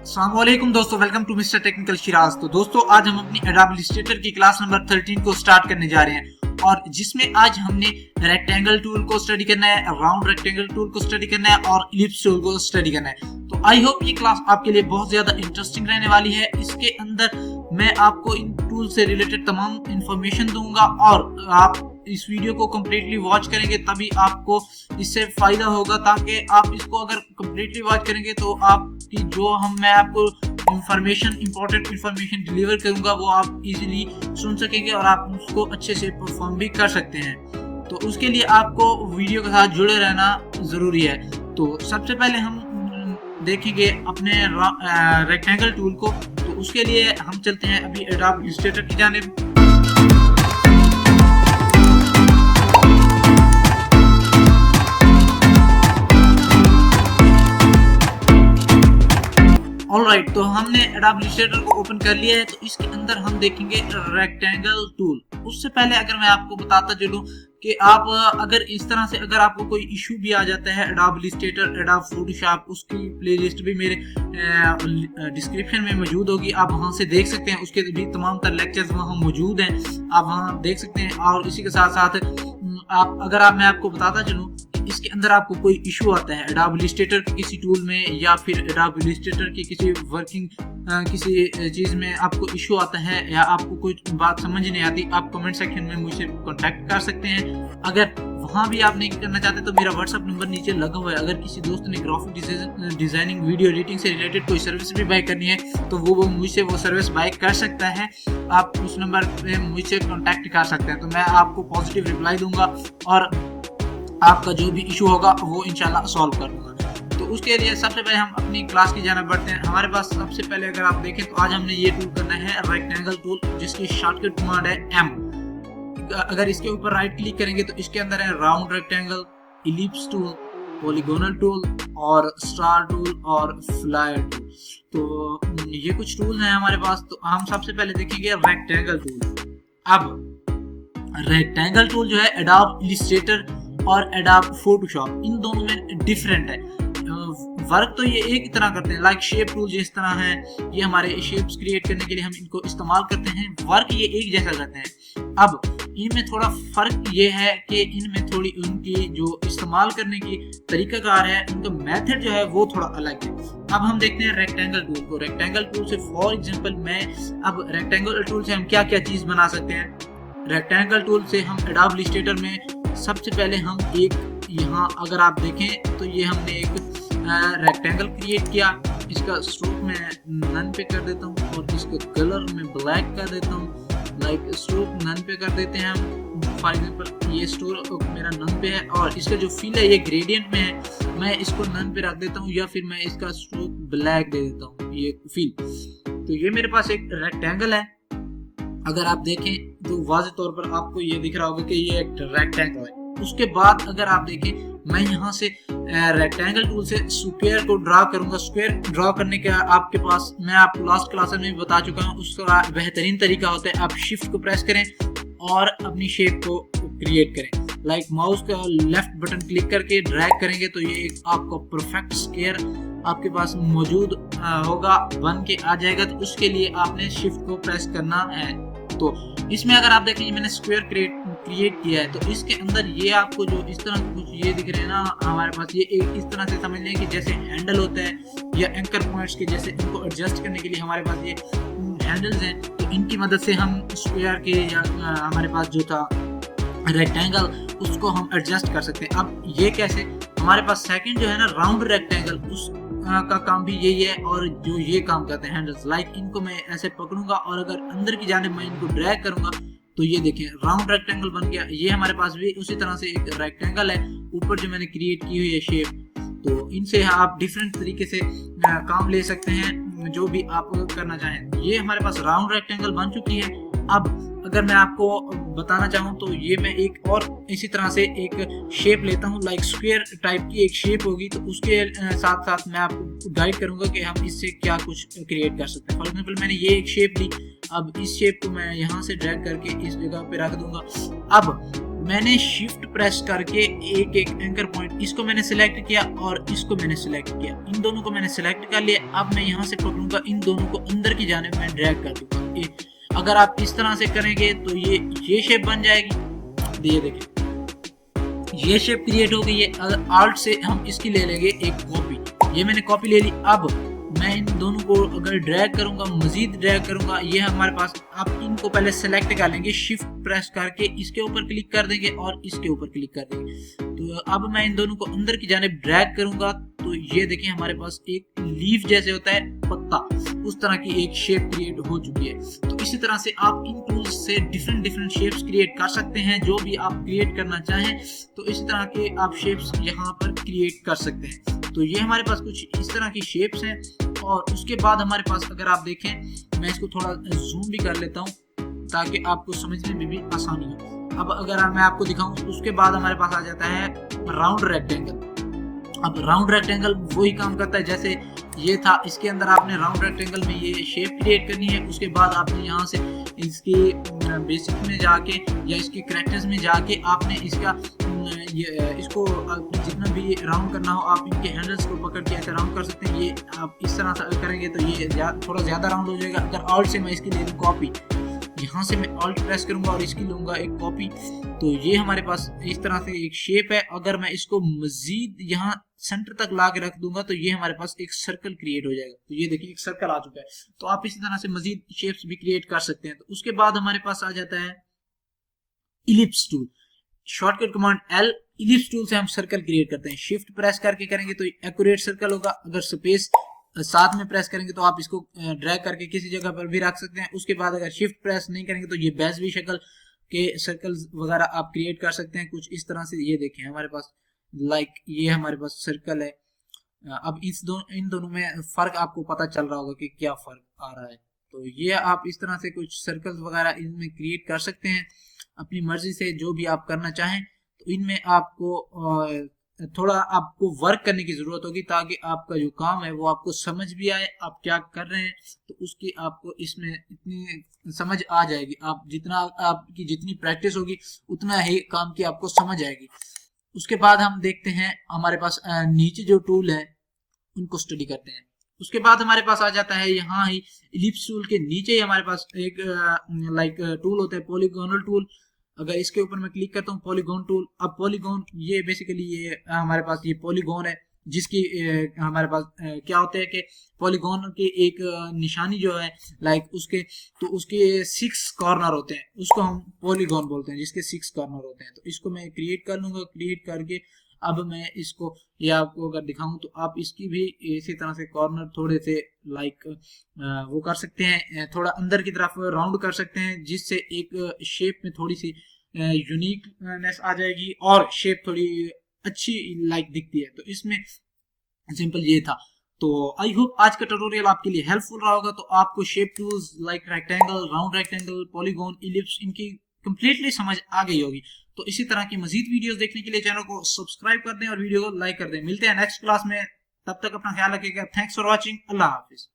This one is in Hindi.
अस्सलामुअलैकुम दोस्तों, welcome to mister technical Shiraz. तो दोस्तों आज हम अपनी एडोब इलस्ट्रेटर की क्लास नंबर 13 को स्टार्ट करने जा रहे हैं और जिसमें आज हमने रेक्टेंगल टूल को स्टडी करना है, राउंड रेक्टेंगल टूल को स्टडी करना है और इलिप्स टूल को स्टडी करना है। तो आई होप ये क्लास आपके लिए बहुत ज्यादा इंटरेस्टिंग रहने वाली है। इसके अंदर मैं आपको इन टूल से रिलेटेड तमाम इंफॉर्मेशन दूंगा और आप इस वीडियो को कम्प्लीटली वॉच करेंगे तभी आपको इससे फायदा होगा, ताकि आप इसको अगर कम्प्लीटली वॉच करेंगे तो आपकी जो मैं आपको इंपॉर्टेंट इंफॉर्मेशन डिलीवर करूंगा वो आप इजीली सुन सकेंगे और आप उसको अच्छे से परफॉर्म भी कर सकते हैं। तो उसके लिए आपको वीडियो के साथ जुड़े रहना जरूरी है। तो सबसे पहले हम देखेंगे अपने रेक्टेंगल टूल को। तो उसके लिए हम चलते हैं अभी एडोब इलस्ट्रेटर की जानिब। ऑलराइट, तो हमने एडोब इलस्ट्रेटर को ओपन कर लिया है। तो इसके अंदर हम देखेंगे रेक्टेंगल टूल। उससे पहले अगर मैं आपको बताता चलूं कि आप अगर इस तरह से अगर आपको कोई इशू भी आ जाता है एडोब इलस्ट्रेटर, एडोब फोटोशॉप, उसकी प्लेलिस्ट भी मेरे डिस्क्रिप्शन में मौजूद होगी, आप वहां से देख सकते हैं। उसके भी तमाम तर लेक्चर्स वहां मौजूद हैं, आप वहां देख सकते हैं। और इसी के साथ साथ मैं आपको बताता चलूं इसके अंदर आपको कोई इशू आता है एडोब इलस्ट्रेटर के किसी टूल में या फिर एडोब इलस्ट्रेटर की किसी वर्किंग किसी चीज़ में आपको इशू आता है या आपको कोई बात समझ नहीं आती, आप कमेंट सेक्शन में मुझसे कांटेक्ट कर सकते हैं। अगर वहाँ भी आप नहीं करना चाहते तो मेरा व्हाट्सअप नंबर नीचे लगा हुआ है। अगर किसी दोस्त ने ग्राफिक डिजाइनिंग, वीडियो एडिटिंग से रिलेटेड कोई सर्विस भी बाय करनी है तो वो मुझसे वो सर्विस बाय कर सकता है। आप उस नंबर पे मुझसे कांटेक्ट कर सकते हैं, तो मैं आपको पॉजिटिव रिप्लाई दूंगा और आपका जो भी इशू होगा वो इंशाल्लाह सॉल्व कर दूंगा। तो उसके लिए सबसे पहले हम अपनी क्लास की जानिब बढ़ते हैं। हमारे पास सबसे पहले अगर आप देखें तो आज हमने ये टूल करना है रेक्टेंगल टूल, जिसकी शॉर्टकट कमांड है M। अगर इसके ऊपर राइट क्लिक करेंगे तो इसके अंदर है round rectangle, ellipse tool, polygonal tool और स्टार टूल और फ्लायर टूल। तो ये कुछ टूल हैं हमारे पास। तो हम सबसे पहले देखेंगे रेक्टेंगल टूल। अब रेक्टेंगल टूल जो है एडोब इलस्ट्रेटर और एडोब फोटोशॉप, इन दोनों में डिफरेंट है। वर्क तो ये एक ही तरह करते हैं, लाइक शेप टूल जिस तरह है, ये हमारे शेप्स क्रिएट करने के लिए हम इनको इस्तेमाल करते हैं। वर्क ये एक जैसा करते हैं। अब इनमें थोड़ा फर्क ये है कि इनमें थोड़ी उनकी जो इस्तेमाल करने की तरीकाकार है, उनका मेथड जो है वो थोड़ा अलग है। अब हम देखते हैं रेक्टेंगल टूल को। रेक्टेंगल टूल से फॉर एग्जांपल अब रेक्टेंगल टूल से हम क्या क्या चीज बना सकते हैं। रेक्टेंगल टूल से हम एडोब इलस्ट्रेटर में सबसे पहले हम एक यहाँ अगर आप देखें तो ये हमने एक रेक्टेंगल क्रिएट किया। इसका स्ट्रोक मैं नन पे कर देता हूँ और इसका कलर मैं ब्लैक कर देता हूँ। लाइक स्ट्रोक नन पे कर देते हैं हम। फॉर एग्जांपल ये स्ट्रोक मेरा नन पे है और इसका जो फील है ये ग्रेडियंट में है, मैं इसको नन पे रख देता हूँ या फिर मैं इसका स्ट्रोक ब्लैक दे देता हूँ, ये फील। तो ये मेरे पास एक रेक्टेंगल है। अगर आप देखें तो वाज़ेह तौर पर आपको ये दिख रहा होगा कि ये एक रेक्टेंगल है। उसके बाद अगर आप देखें मैं यहाँ से रेक्टेंगल टूल से स्क्वायर को ड्रा करूंगा। स्क्वायर ड्रा करने का आपके पास मैं आपको लास्ट क्लास में भी बता चुका हूँ, उसका बेहतरीन तरीका होता है आप शिफ्ट को प्रेस करें और अपनी शेप को क्रिएट करें। लाइक माउस का लेफ्ट बटन क्लिक करके ड्रैग करेंगे तो ये एक आपको परफेक्ट स्क्वायर आपके पास मौजूद होगा, बन के आ जाएगा। तो उसके लिए आपने शिफ्ट को प्रेस करना है। तो इसमें अगर आप देखें मैंने स्क्वायर क्रिएट किया है, तो इसके अंदर ये आपको जो इस तरह कुछ ये दिख रहे हैं ना, हमारे पास ये एक इस तरह से समझ लें कि जैसे हैंडल होता है या एंकर पॉइंट्स के जैसे, इनको एडजस्ट करने के लिए हमारे पास ये हैंडल्स हैं। तो इनकी मदद से हम स्क्वायर के या हमारे पास जो था रेक्टेंगल उसको हम एडजस्ट कर सकते हैं। अब ये कैसे, हमारे पास सेकंड जो है ना राउंड रेक्टेंगल, उस का काम भी यही है और जो ये काम करते हैं हैंडल्स। लाइक इनको मैं ऐसे पकड़ूंगा और अगर अंदर की जानिब मैं इनको ड्रैग करूंगा तो ये देखें राउंड रेक्टेंगल बन गया। ये हमारे पास भी उसी तरह से एक रेक्टेंगल है ऊपर जो मैंने क्रिएट की हुई है शेप। तो इनसे आप डिफरेंट तरीके से काम ले सकते हैं जो भी आप करना चाहें। ये हमारे पास राउंड रेक्टेंगल बन चुकी है। अब अगर मैं आपको बताना चाहूँ तो ये मैं एक और इसी तरह से एक शेप लेता हूँ, लाइक स्क्वायर टाइप की एक शेप होगी। तो उसके साथ साथ मैं आपको गाइड करूंगा कि हम इससे क्या कुछ क्रिएट कर सकते हैं। फॉर एग्जांपल मैंने ये एक शेप ली, अब इस शेप को मैं यहाँ से ड्रैग करके इस जगह पे रख दूंगा। अब मैंने शिफ्ट प्रेस करके एक एक एंकर पॉइंट इसको मैंने सिलेक्ट किया और इसको मैंने सिलेक्ट किया, इन दोनों को मैंने सिलेक्ट कर लिया। अब मैं यहाँ से पकड़ूंगा, इन दोनों को अंदर की जानिब मैं ड्रैग कर दूंगा। अगर आप इस तरह से करेंगे तो ये शेप बन जाएगी। ये देखिए ये शेप क्रिएट हो गई है। अगर आल्ट से हम इसकी ले लेंगे एक कॉपी, ये मैंने कॉपी ले ली। अब मैं इन दोनों को अगर ड्रैग करूंगा, मजीद ड्रैग करूंगा, ये हमारे पास, आप इनको पहले सेलेक्ट कर लेंगे, शिफ्ट प्रेस करके इसके ऊपर क्लिक कर देंगे और इसके ऊपर क्लिक कर देंगे। तो अब मैं इन दोनों को अंदर की जानिब ड्रैग करूंगा तो ये देखिए हमारे पास एक लीफ जैसे होता है पत्ता, उस तरह की एक शेप क्रिएट हो चुकी है। तो इसी तरह से आप इन टूल्स से डिफरेंट शेप्स क्रिएट कर सकते हैं, जो भी आप क्रिएट करना चाहें। तो इसी तरह के आप शेप्स यहाँ पर क्रिएट कर सकते हैं। तो ये हमारे पास कुछ इस तरह की शेप्स हैं। और उसके बाद हमारे पास अगर आप देखें, मैं इसको थोड़ा जूम भी कर लेता हूँ ताकि आपको समझने में भी आसानी हो। अब अगर मैं आपको दिखाऊं, उसके बाद हमारे पास आ जाता है राउंड रेक्टेंगल। अब राउंड रेक्टेंगल वही काम करता है जैसे ये था, इसके अंदर आपने राउंड रेक्टेंगल में ये शेप क्रिएट करनी है। उसके बाद आपने यहाँ से इसके बेसिक में जाके या इसके कैरेक्टर्स में जाके आपने इसको जितना भी राउंड करना हो, आप इनके हैंडल्स को पकड़ के ऐसे राउंड कर सकते हैं। ये आप इस तरह से करेंगे तो ये थोड़ा ज़्यादा राउंड हो जाएगा। अगर ऑल्ट से मैं इसकी ले लूँ कॉपी, यहाँ से मैं ऑल्ट प्रेस करूंगा और इसकी लूंगा एक कॉपी, तो ये हमारे पास इस तरह से एक शेप है। अगर मैं इसको मजीद यहाँ सेंटर तक ला के रख दूंगा तो ये हमारे पास एक सर्कल क्रिएट हो जाएगा। तो ये देखिए एक सर्कल आ चुका है। तो आप इसी तरह से मजीद शेप्स भी क्रिएट कर सकते हैं। तो उसके बाद हमारे पास आ जाता है ellipse tool. Shortcut command L, ellipse tool से हम सर्कल क्रिएट करते हैं। शिफ्ट प्रेस करके करेंगे तो एक्यूरेट सर्कल होगा। अगर स्पेस साथ में प्रेस करेंगे तो आप इसको ड्रैग करके किसी जगह पर भी रख सकते हैं। उसके बाद अगर शिफ्ट प्रेस नहीं करेंगे तो ये बेज़वी शक्ल के सर्कल्स वगैरह आप क्रिएट कर सकते हैं कुछ इस तरह से। ये देखें हमारे पास ये हमारे पास सर्कल है। अब इन दोनों में फर्क आपको पता चल रहा होगा कि क्या फर्क आ रहा है। तो ये आप इस तरह से कुछ सर्कल्स वगैरह इनमें क्रिएट कर सकते हैं अपनी मर्जी से, जो भी आप करना चाहें। तो इनमें आपको थोड़ा आपको वर्क करने की जरूरत होगी ताकि आपका जो काम है वो आपको समझ भी आए, आप क्या कर रहे हैं। तो उसकी आपको इसमें इतनी समझ आ जाएगी। आपकी जितनी प्रैक्टिस होगी उतना ही काम की आपको समझ आएगी। उसके बाद हम देखते हैं हमारे पास नीचे जो टूल है उनको स्टडी करते हैं। उसके बाद हमारे पास आ जाता है यहाँ ही इलिप्स टूल के नीचे ही हमारे पास एक टूल होता है पॉलीगोनल टूल। अगर इसके ऊपर मैं क्लिक करता हूँ पॉलीगॉन टूल, अब पॉलीगॉन ये बेसिकली ये हमारे पास ये पॉलीगॉन है जिसकी हमारे पास क्या होता है कि पॉलीगॉन की एक निशानी जो है उसके 6 कॉर्नर होते हैं, उसको हम पॉलीगॉन बोलते हैं, जिसके 6 कॉर्नर होते हैं। तो इसको मैं क्रिएट कर लूंगा। क्रिएट करके अब मैं इसको ये आपको अगर दिखाऊं तो आप इसकी भी इसी तरह से कॉर्नर थोड़े से वो कर सकते हैं, थोड़ा अंदर की तरफ राउंड कर सकते हैं, जिससे एक शेप में थोड़ी सी यूनिकनेस आ जाएगी और शेप थोड़ी अच्छी दिखती है। तो इसमें सिंपल ये था। तो आई होप आज का ट्यूटोरियल आपके लिए हेल्पफुल रहा होगा। तो आपको shape tools like rectangle, round rectangle, polygon, ellipse इनकी कंप्लीटली समझ आ गई होगी। तो इसी तरह की मजीद वीडियोस देखने के लिए चैनल को सब्सक्राइब कर दें और वीडियो को लाइक कर दें। मिलते हैं नेक्स्ट क्लास में, तब तक अपना ख्याल रखिएगा। Thanks for watching. Allah Hafiz.